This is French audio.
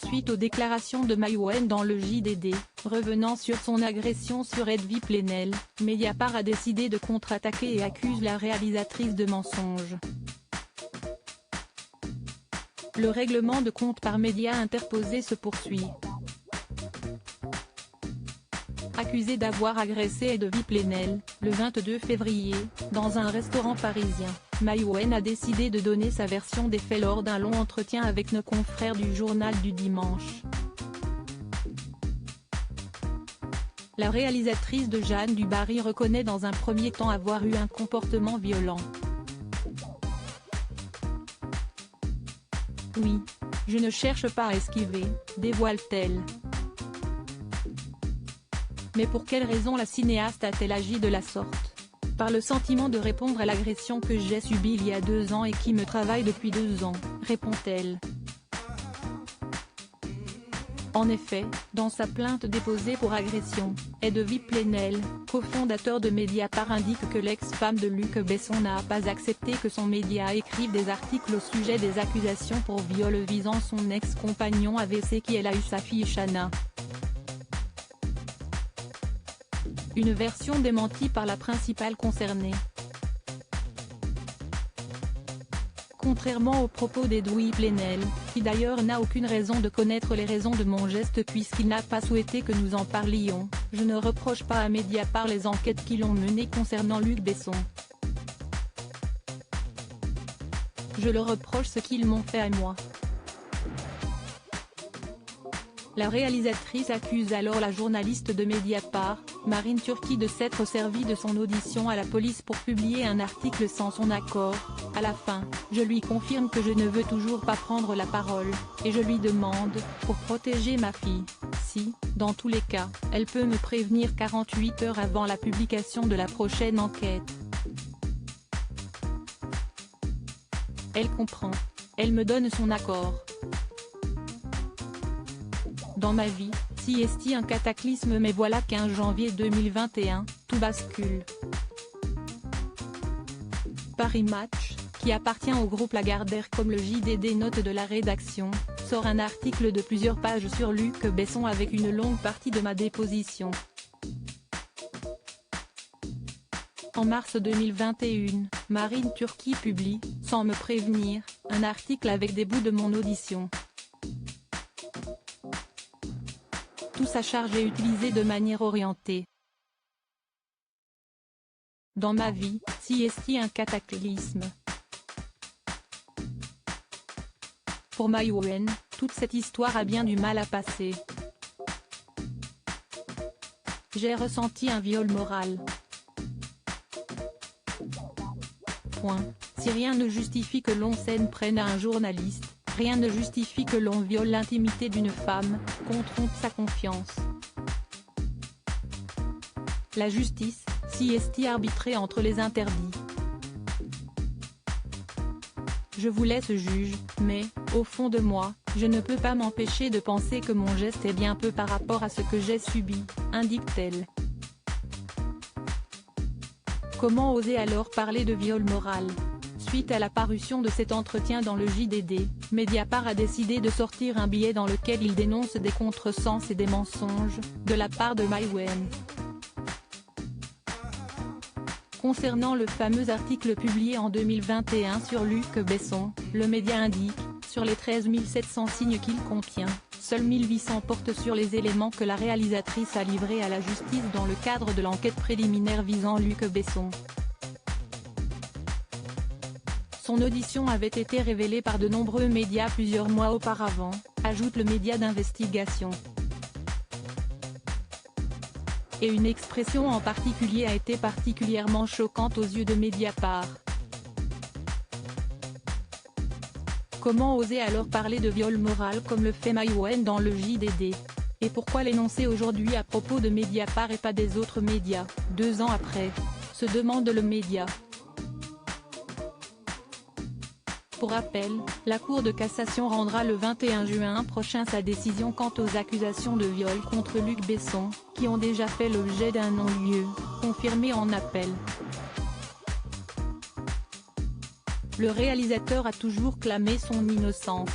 suite aux déclarations de Maïwenn dans le JDD, revenant sur son agression sur Edwy Plenel, Mediapart a décidé de contre-attaquer et accuse la réalisatrice de mensonges. Le règlement de compte par média interposé se poursuit. Accusée d'avoir agressé Edwy Plenel, le 22 février, dans un restaurant parisien, Maïwenn a décidé de donner sa version des faits lors d'un long entretien avec nos confrères du Journal du Dimanche. La réalisatrice de Jeanne du Barry reconnaît dans un premier temps avoir eu un comportement violent. « Oui, je ne cherche pas à esquiver », dévoile-t-elle. Mais pour quelle raison la cinéaste a-t-elle agi de la sorte? Par le sentiment de répondre à l'agression que j'ai subie il y a 2 ans et qui me travaille depuis 2 ans, répond-elle. En effet, dans sa plainte déposée pour agression, Edwy Plenel, cofondateur de Mediapart, indique que l'ex-femme de Luc Besson n'a pas accepté que son média écrive des articles au sujet des accusations pour viol visant son ex-compagnon AVC qui elle a eu sa fille Shanna. Une version démentie par la principale concernée. Contrairement aux propos d'Edwy Plenel, qui d'ailleurs n'a aucune raison de connaître les raisons de mon geste puisqu'il n'a pas souhaité que nous en parlions, je ne reproche pas à Mediapart les enquêtes qui l'ont menées concernant Luc Besson. Je leur reproche ce qu'ils m'ont fait à moi. La réalisatrice accuse alors la journaliste de Mediapart, Marine Turki, de s'être servie de son audition à la police pour publier un article sans son accord. À la fin, je lui confirme que je ne veux toujours pas prendre la parole, et je lui demande, pour protéger ma fille, si, dans tous les cas, elle peut me prévenir 48 heures avant la publication de la prochaine enquête. Elle comprend. Elle me donne son accord. Dans ma vie, si est un cataclysme, mais voilà qu'un janvier 2021, tout bascule. Paris Match, qui appartient au groupe Lagardère comme le JDD note de la rédaction, sort un article de plusieurs pages sur Luc Besson avec une longue partie de ma déposition. En mars 2021, Marine Turki publie, sans me prévenir, un article avec des bouts de mon audition. Tout sa charge est utilisée de manière orientée. Dans ma vie, si est un cataclysme. Pour Maïwenn, toute cette histoire a bien du mal à passer. J'ai ressenti un viol moral. Point. Si rien ne justifie que l'on s'en prenne à un journaliste, rien ne justifie que l'on viole l'intimité d'une femme, qu'on trompe sa confiance. La justice, si est arbitrée entre les interdits. Je vous laisse juge, mais, au fond de moi, je ne peux pas m'empêcher de penser que mon geste est bien peu par rapport à ce que j'ai subi, indique-t-elle. Comment oser alors parler de viol moral? Suite à la parution de cet entretien dans le JDD, Mediapart a décidé de sortir un billet dans lequel il dénonce des contresens et des mensonges, de la part de Maïwenn. Concernant le fameux article publié en 2021 sur Luc Besson, le média indique, sur les 13 700 signes qu'il contient, seuls 1800 portent sur les éléments que la réalisatrice a livrés à la justice dans le cadre de l'enquête préliminaire visant Luc Besson. Son audition avait été révélée par de nombreux médias plusieurs mois auparavant, ajoute le média d'investigation. Et une expression en particulier a été particulièrement choquante aux yeux de Mediapart. Comment oser alors parler de viol moral comme le fait Maïwenn dans le JDD? Et pourquoi l'énoncer aujourd'hui à propos de Mediapart et pas des autres médias, 2 ans après? Se demande le média. Pour rappel, la Cour de cassation rendra le 21 juin prochain sa décision quant aux accusations de viol contre Luc Besson, qui ont déjà fait l'objet d'un non-lieu, confirmé en appel. Le réalisateur a toujours clamé son innocence.